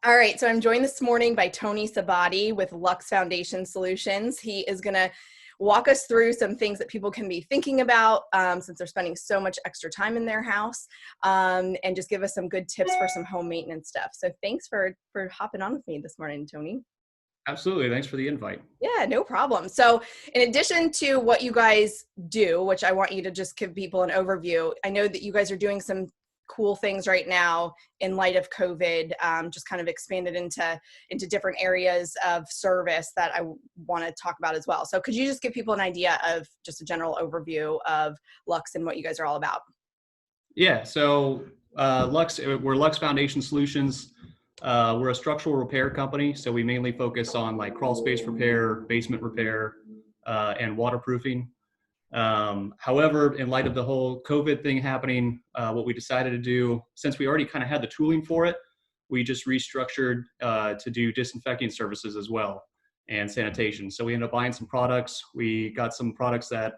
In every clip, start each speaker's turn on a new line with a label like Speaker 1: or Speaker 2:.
Speaker 1: All right, so I'm joined this morning by Tony Cibotti with Lux Foundation Solutions. He is going to walk us through some things that people can be thinking about since they're spending so much extra time in their house, and just give us some good tips for some home maintenance stuff. So thanks for hopping on with me this morning, Tony.
Speaker 2: Absolutely. Thanks for the invite.
Speaker 1: Yeah, no problem. So in addition to what you guys do, which I want you to just give people an overview, I know that you guys are doing some cool things right now in light of COVID, just kind of expanded into different areas of service that I want to talk about as well. So could you just give people an idea of just a general overview of Lux and what you guys are all about?
Speaker 2: Yeah. So we're Lux Foundation Solutions. We're a structural repair company. So we mainly focus on like crawl space repair, basement repair, and waterproofing. However, in light of the whole COVID thing happening, what we decided to do, since we already kind of had the tooling for it, we just restructured to do disinfecting services as well and sanitation. So we ended up buying some products. We got some products that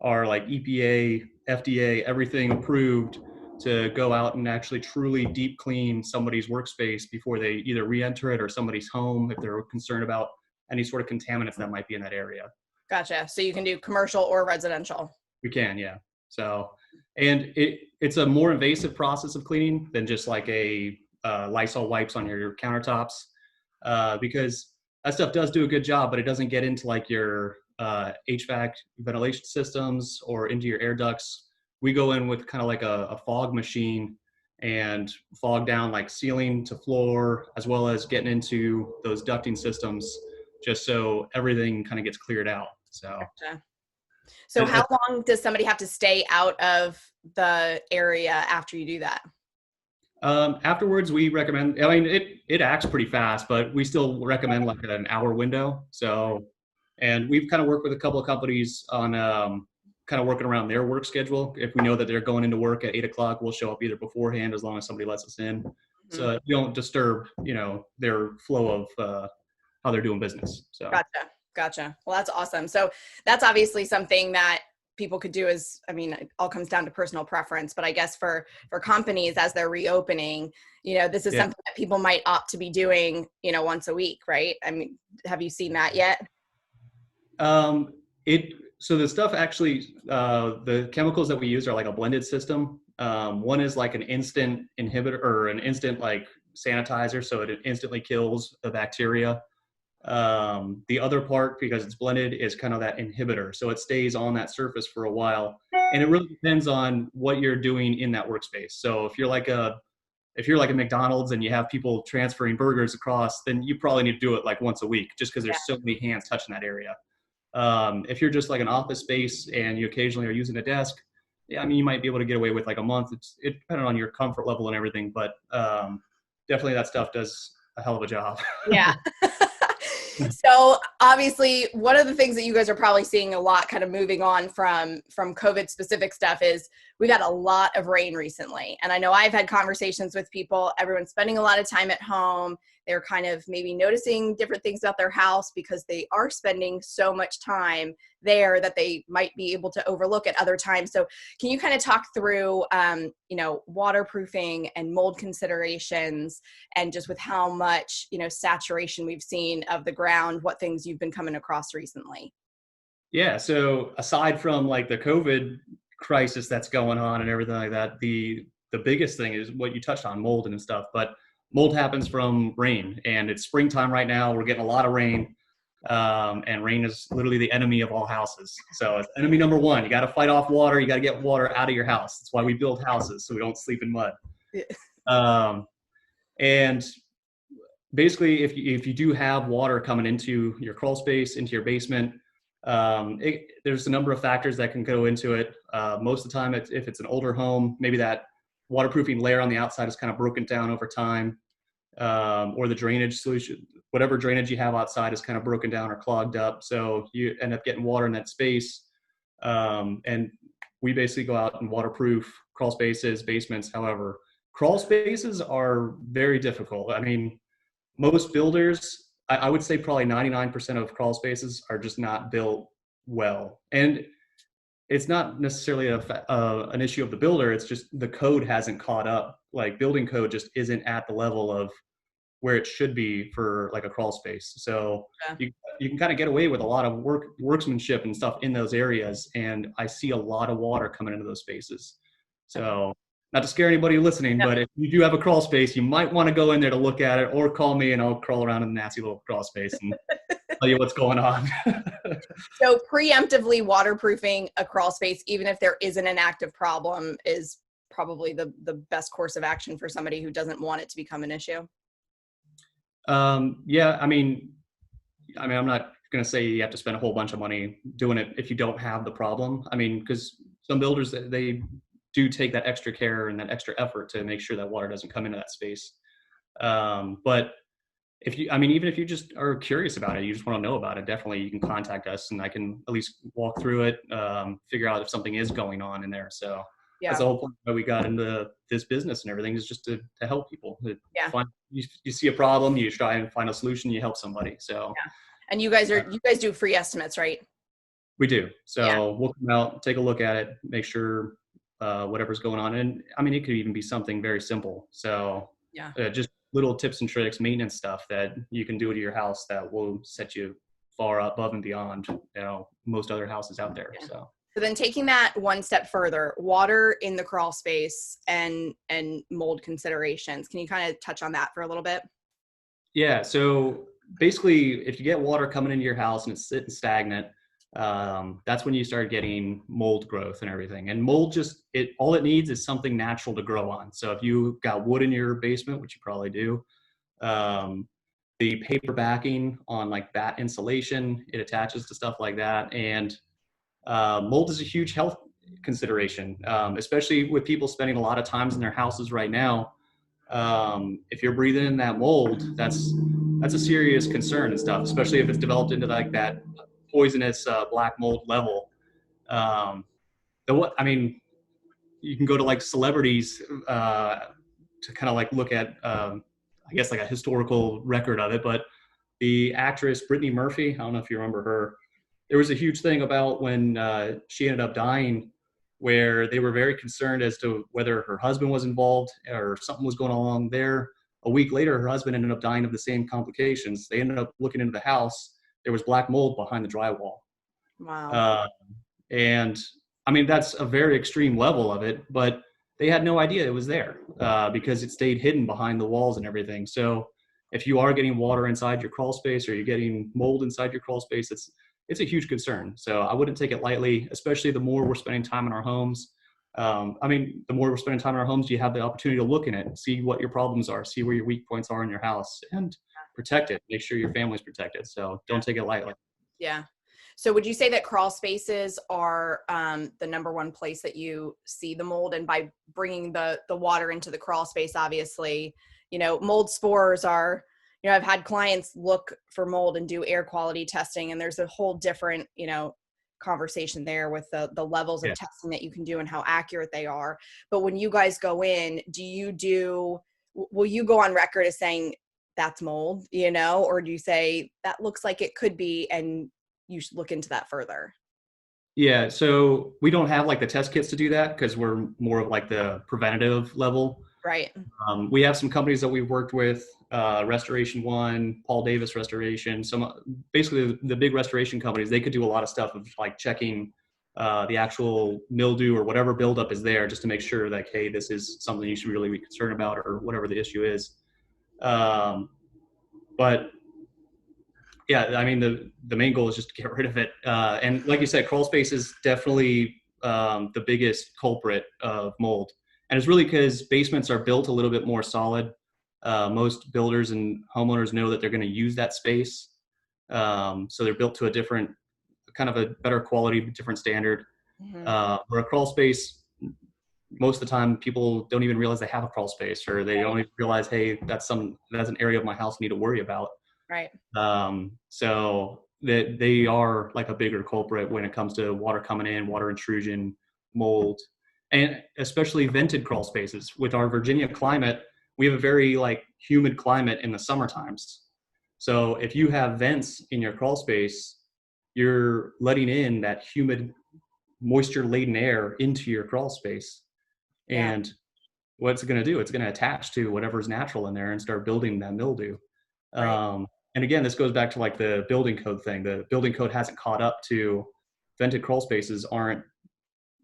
Speaker 2: are like EPA, FDA, everything approved to go out and actually truly deep clean somebody's workspace before they either re-enter it or somebody's home if they're concerned about any sort of contaminants that might be in that area.
Speaker 1: Gotcha. So you can do commercial or residential.
Speaker 2: We can, yeah. So, and it's a more invasive process of cleaning than just like a Lysol wipes on your countertops, because that stuff does do a good job, but it doesn't get into like your HVAC ventilation systems or into your air ducts. We go in with kind of like a fog machine and fog down like ceiling to floor, as well as getting into those ducting systems, just so everything kind of gets cleared out. So.
Speaker 1: Gotcha. So how long does somebody have to stay out of the area after you do that?
Speaker 2: Afterwards, we recommend, I mean, it acts pretty fast, but we still recommend like an hour window. So, and we've kind of worked with a couple of companies on kind of working around their work schedule. If we know that they're going into work at 8 o'clock, we'll show up either beforehand as long as somebody lets us in. Mm-hmm. So we don't disturb, their flow of how they're doing business. So.
Speaker 1: Gotcha. Well, that's awesome. So that's obviously something that people could do it all comes down to personal preference, but I guess for companies as they're reopening, this is something that people might opt to be doing, once a week, right? I mean, have you seen that yet?
Speaker 2: So the stuff actually, the chemicals that we use are like a blended system. One is like an instant inhibitor or an instant like sanitizer. So it instantly kills the bacteria. The other part, because it's blended, is kind of that inhibitor. So it stays on that surface for a while. And it really depends on what you're doing in that workspace. So if you're like a McDonald's and you have people transferring burgers across, then you probably need to do it like once a week, just because there's so many hands touching that area. If you're just like an office space and you occasionally are using a desk, you might be able to get away with like a month. It depending on your comfort level and everything, but definitely that stuff does a hell of a job.
Speaker 1: Yeah. So obviously one of the things that you guys are probably seeing a lot kind of moving on from COVID specific stuff is we've had a lot of rain recently. And I know I've had conversations with people, everyone's spending a lot of time at home. They're kind of maybe noticing different things about their house because they are spending so much time there that they might be able to overlook at other times. So can you kind of talk through, waterproofing and mold considerations and just with how much, saturation we've seen of the ground, what things you've been coming across recently?
Speaker 2: Yeah. So aside from like the COVID crisis that's going on and everything like that, the biggest thing is what you touched on, mold and stuff, but mold happens from rain, and it's springtime right now. We're getting a lot of rain, and rain is literally the enemy of all houses. So it's enemy number one. You got to fight off water. You got to get water out of your house. That's why we build houses, so we don't sleep in mud. And basically, if you do have water coming into your crawl space, into your basement, there's a number of factors that can go into it. Most of the time, if it's an older home, maybe that waterproofing layer on the outside is kind of broken down over time, or the drainage solution, whatever drainage you have outside is kind of broken down or clogged up. So you end up getting water in that space. And we basically go out and waterproof crawl spaces, basements. However, crawl spaces are very difficult. I mean, most builders, I would say probably 99% of crawl spaces are just not built well. And it's not necessarily an issue of the builder. It's just the code hasn't caught up. Like building code just isn't at the level of where it should be for like a crawl space. So
Speaker 1: Yeah.
Speaker 2: you can kind of get away with a lot of workmanship and stuff in those areas. And I see a lot of water coming into those spaces. So not to scare anybody listening,
Speaker 1: Yeah.
Speaker 2: but if you do have a crawl space, you might want to go in there to look at it, or call me and I'll crawl around in the nasty little crawl space and tell you what's going on.
Speaker 1: So preemptively waterproofing a crawl space, even if there isn't an active problem, is probably the best course of action for somebody who doesn't want it to become an issue.
Speaker 2: Yeah, I'm not going to say you have to spend a whole bunch of money doing it if you don't have the problem. I mean, because some builders, they do take that extra care and that extra effort to make sure that water doesn't come into that space. But if you, even if you just are curious about it, you just want to know about it, definitely you can contact us and I can at least walk through it, figure out if something is going on in there. So that's
Speaker 1: Yeah.
Speaker 2: the whole point why we got into this business and everything, is just to help people.
Speaker 1: Yeah.
Speaker 2: You see a problem, you try and find a solution, you help somebody. So
Speaker 1: Yeah. And you guys do free estimates, right?
Speaker 2: we do.
Speaker 1: Yeah.
Speaker 2: So we'll come out, take a look at it, make sure whatever's going on. And it could even be something very simple. So
Speaker 1: Yeah.
Speaker 2: just little tips and tricks, maintenance stuff that you can do to your house that will set you far above and beyond, most other houses out there.
Speaker 1: Yeah.
Speaker 2: So
Speaker 1: then taking that one step further, water in the crawl space and mold considerations. Can you kind of touch on that for a little bit?
Speaker 2: Yeah. So basically, if you get water coming into your house and it's sitting stagnant, that's when you start getting mold growth and everything. And mold all it needs is something natural to grow on. So if you got wood in your basement, which you probably do, the paper backing on like that insulation, it attaches to stuff like that. And mold is a huge health consideration, especially with people spending a lot of times in their houses right now. If you're breathing in that mold, that's a serious concern and stuff, especially if it's developed into like that poisonous black mold level. You can go to like celebrities to kind of like look at, I guess, like a historical record of it. But the actress Brittany Murphy, I don't know if you remember her. There was a huge thing about when she ended up dying, where they were very concerned as to whether her husband was involved or something was going on there. A week later, her husband ended up dying of the same complications. They ended up looking into the house. There was black mold behind the drywall.
Speaker 1: Wow.
Speaker 2: Uh, and that's a very extreme level of it, but they had no idea it was there because it stayed hidden behind the walls and everything. So if you are getting water inside your crawl space or you're getting mold inside your crawl space, it's a huge concern. So I wouldn't take it lightly, especially the more we're spending time in our homes. The more we're spending time in our homes, you have the opportunity to look in it, see what your problems are, see where your weak points are in your house, and protect it. Make sure your family's protected. So don't take it lightly.
Speaker 1: Yeah. So would you say that crawl spaces are the number one place that you see the mold? And by bringing the water into the crawl space, obviously, mold spores are, I've had clients look for mold and do air quality testing, and there's a whole different, conversation there with the levels of testing that you can do and how accurate they are. But when you guys go in, will you go on record as saying that's mold, or do you say that looks like it could be, and you should look into that further?
Speaker 2: Yeah, so we don't have like the test kits to do that because we're more of like the preventative level.
Speaker 1: Right.
Speaker 2: We have some companies that we've worked with, Restoration One, Paul Davis Restoration, basically the big restoration companies. They could do a lot of stuff of like checking the actual mildew or whatever buildup is there, just to make sure that, hey, this is something you should really be concerned about, or whatever the issue is. But yeah, the main goal is just to get rid of it. And like you said, crawl space is definitely the biggest culprit of mold. And it's really because basements are built a little bit more solid. Most builders and homeowners know that they're going to use that space. So they're built to a different, kind of a better quality, different standard.
Speaker 1: Mm-hmm.
Speaker 2: Where a crawl space, most of the time people don't even realize they have a crawl space, or they don't even realize, hey, that's an area of my house I need to worry about.
Speaker 1: Right.
Speaker 2: So that they are like a bigger culprit when it comes to water coming in, water intrusion, mold, and especially vented crawl spaces. With our Virginia climate, we have a very like humid climate in the summer times. So if you have vents in your crawl space, you're letting in that humid, moisture laden air into your crawl space.
Speaker 1: Yeah.
Speaker 2: And what's it going to do? It's going to attach to whatever's natural in there and start building that mildew.
Speaker 1: Right.
Speaker 2: And again, this goes back to like the building code thing. The building code hasn't caught up to vented crawl spaces aren't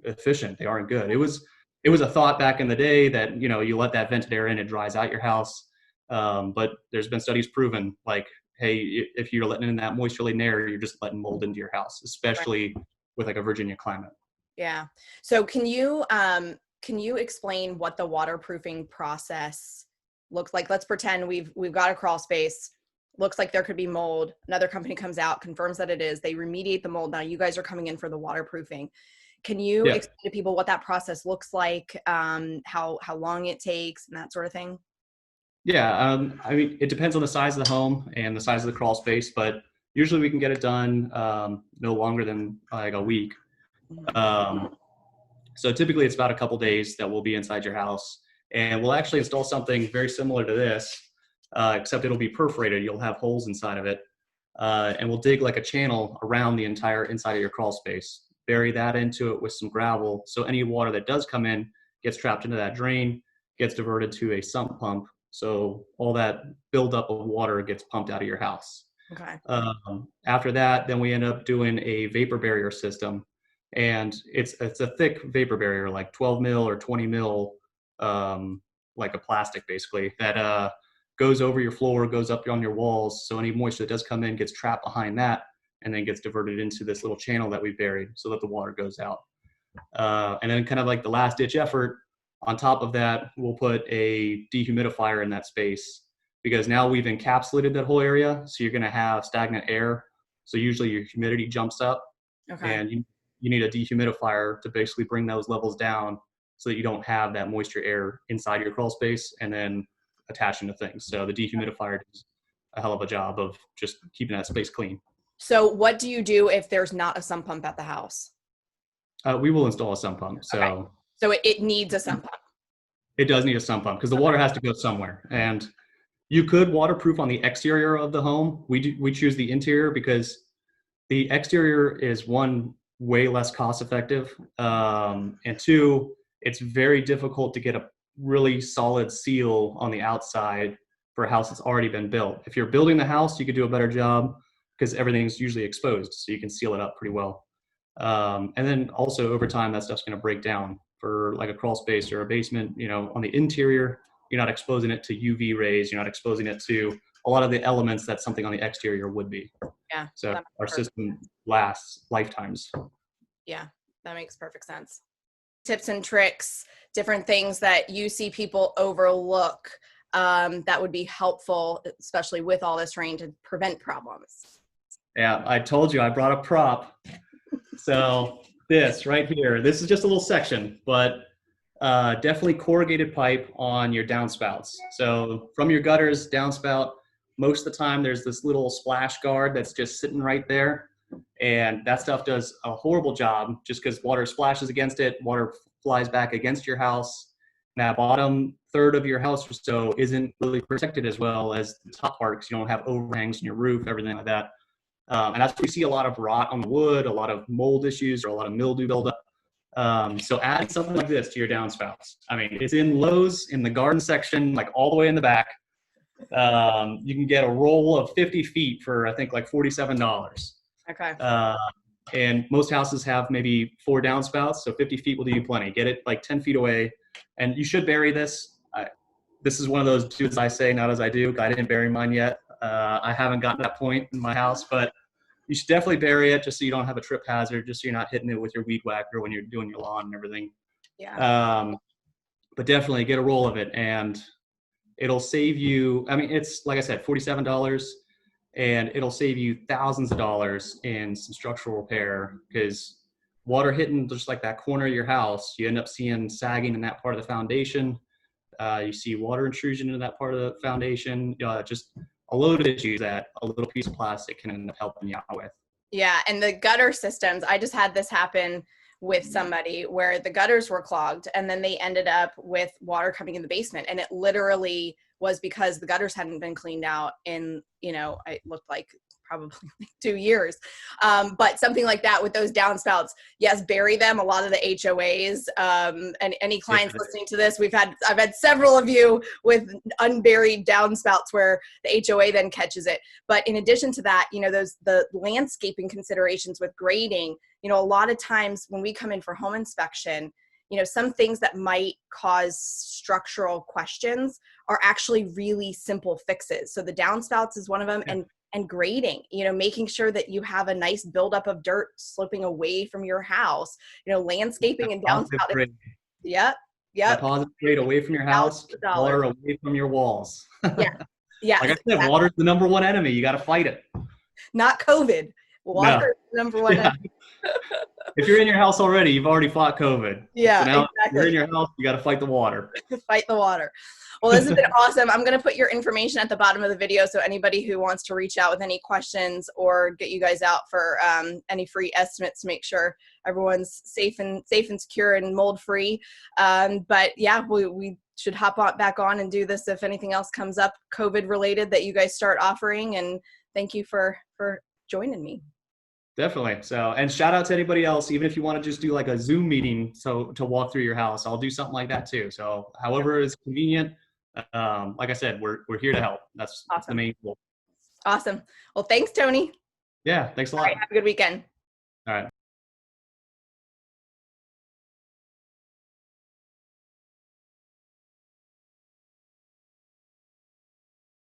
Speaker 2: efficient. They aren't good. It was a thought back in the day that, you let that vented air in, it dries out your house. But there's been studies proven like, hey, if you're letting in that moisture laden air, you're just letting mold into your house,
Speaker 1: Right.
Speaker 2: especially with like a Virginia climate.
Speaker 1: Yeah. So can you explain what the waterproofing process looks like? Let's pretend we've got a crawl space. Looks like there could be mold. Another company comes out, confirms that it is. They remediate the mold. Now you guys are coming in for the waterproofing. Can you
Speaker 2: Yeah.
Speaker 1: explain to people what that process looks like, how long it takes, and that sort of thing?
Speaker 2: Yeah, I mean, it depends on the size of the home and the size of the crawl space, but usually we can get it done no longer than like a week.
Speaker 1: Mhm.
Speaker 2: Um, so typically it's about a couple days that we'll be inside your house, and we'll actually install something very similar to this, except it'll be perforated. You'll have holes inside of it, and we'll dig like a channel around the entire inside of your crawl space, bury that into it with some gravel, so any water that does come in gets trapped into that drain, gets diverted to a sump pump, so all that buildup of water gets pumped out of your house.
Speaker 1: Okay.
Speaker 2: After that, then we end up doing a vapor barrier system, and it's a thick vapor barrier, like 12 mil or 20 mil, like a plastic basically that goes over your floor, goes up on your walls. So any moisture that does come in gets trapped behind that, and then gets diverted into this little channel that we buried, so that the water goes out. And then kind of like the last ditch effort, on top of that, we'll put a dehumidifier in that space, because now we've encapsulated that whole area. So you're going to have stagnant air. So usually your humidity jumps up,
Speaker 1: Okay.
Speaker 2: and you need a dehumidifier to basically bring those levels down so that you don't have that moisture air inside your crawl space and then attaching to things. So the dehumidifier does a hell of a job of just keeping that space clean.
Speaker 1: So what do you do if there's not a sump pump at the house?
Speaker 2: We will install a sump pump.
Speaker 1: Okay.
Speaker 2: So
Speaker 1: So it needs a sump pump.
Speaker 2: it does need a sump pump because the
Speaker 1: Okay.
Speaker 2: water has to go somewhere. And you could waterproof on the exterior of the home. We choose the interior because the exterior is, one, way less cost effective, and two, it's very difficult to get a really solid seal on the outside for a house that's already been built. If you're building the house, you could do a better job because everything's usually exposed, so you can seal it up pretty well. And then also over time, that stuff's going to break down. For like a crawl space or a basement, on the interior, you're not exposing it to UV rays, you're not exposing it to a lot of the elements that something on the exterior would be.
Speaker 1: Yeah.
Speaker 2: So
Speaker 1: That makes
Speaker 2: our
Speaker 1: perfect
Speaker 2: system
Speaker 1: sense.
Speaker 2: lasts lifetimes.
Speaker 1: Yeah. That makes perfect sense. Tips and tricks, different things that you see people overlook, that would be helpful, especially with all this rain, to prevent problems.
Speaker 2: Yeah, I told you I brought a prop. So this right here, this is just a little section, but definitely corrugated pipe on your downspouts. So from your gutters, downspout, most of the time there's this little splash guard that's just sitting right there. And that stuff does a horrible job just because water splashes against it, water flies back against your house. That bottom third of your house or so isn't really protected as well as the top part because you don't have overhangs in your roof, everything like that. And that's where you see a lot of rot on the wood, a lot of mold issues, or a lot of mildew buildup. So add something like this to your downspouts. I mean, it's in Lowe's in the garden section, like all the way in the back. You can get a roll of 50 feet for, I think, like $47.
Speaker 1: Okay.
Speaker 2: And most houses have maybe 4 downspouts, so 50 feet will do you plenty. Get it like 10 feet away, and you should bury this. This is one of those do as I say, not as I do. I didn't bury mine yet. I haven't gotten to that point in my house, but you should definitely bury it just so you don't have a trip hazard, just so you're not hitting it with your weed whacker when you're doing your lawn and everything.
Speaker 1: Yeah.
Speaker 2: But definitely get a roll of it, and it'll save you. I mean, it's like I said, $47, and it'll save you thousands of dollars in some structural repair because water hitting just like that corner of your house, you end up seeing sagging in that part of the foundation. You see water intrusion into that part of the foundation. Just a load of issues that a little piece of plastic can end up helping you out with.
Speaker 1: Yeah. And the gutter systems, I just had this happen with somebody where the gutters were clogged and then they ended up with water coming in the basement. And it literally was because the gutters hadn't been cleaned out in, it looked like probably like 2 years. But something like that with those downspouts, yes, bury them. A lot of the HOAs, and any clients listening to this, I've had several of you with unburied downspouts where the HOA then catches it. But in addition to that, the landscaping considerations with grading, a lot of times when we come in for home inspection, some things that might cause structural questions are actually really simple fixes. So the downspouts is one of them, and grading, making sure that you have a nice buildup of dirt sloping away from your house, landscaping and downspout. Yep.
Speaker 2: Deposit grade away from your house, water away from your walls.
Speaker 1: Yeah.
Speaker 2: Like I said, water is the number one enemy. You got to fight it.
Speaker 1: Not COVID. Water is the number one enemy.
Speaker 2: If you're in your house already, you've already fought COVID.
Speaker 1: Yeah,
Speaker 2: so now
Speaker 1: exactly.
Speaker 2: You're in your house, you got to fight the water.
Speaker 1: Fight the water. Well, this has been awesome. I'm going to put your information at the bottom of the video, so anybody who wants to reach out with any questions or get you guys out for any free estimates to make sure everyone's safe and secure and mold free. But yeah, we should hop back on and do this if anything else comes up COVID related that you guys start offering. And thank you for joining me.
Speaker 2: Definitely. So, and shout out to anybody else, even if you want to just do like a Zoom meeting to walk through your house, I'll do something like that too. So however is convenient, like I said, we're here to help. That's the main goal.
Speaker 1: Awesome. Well, thanks, Tony.
Speaker 2: Yeah, thanks a lot.
Speaker 1: All right, have a good weekend.
Speaker 2: All right.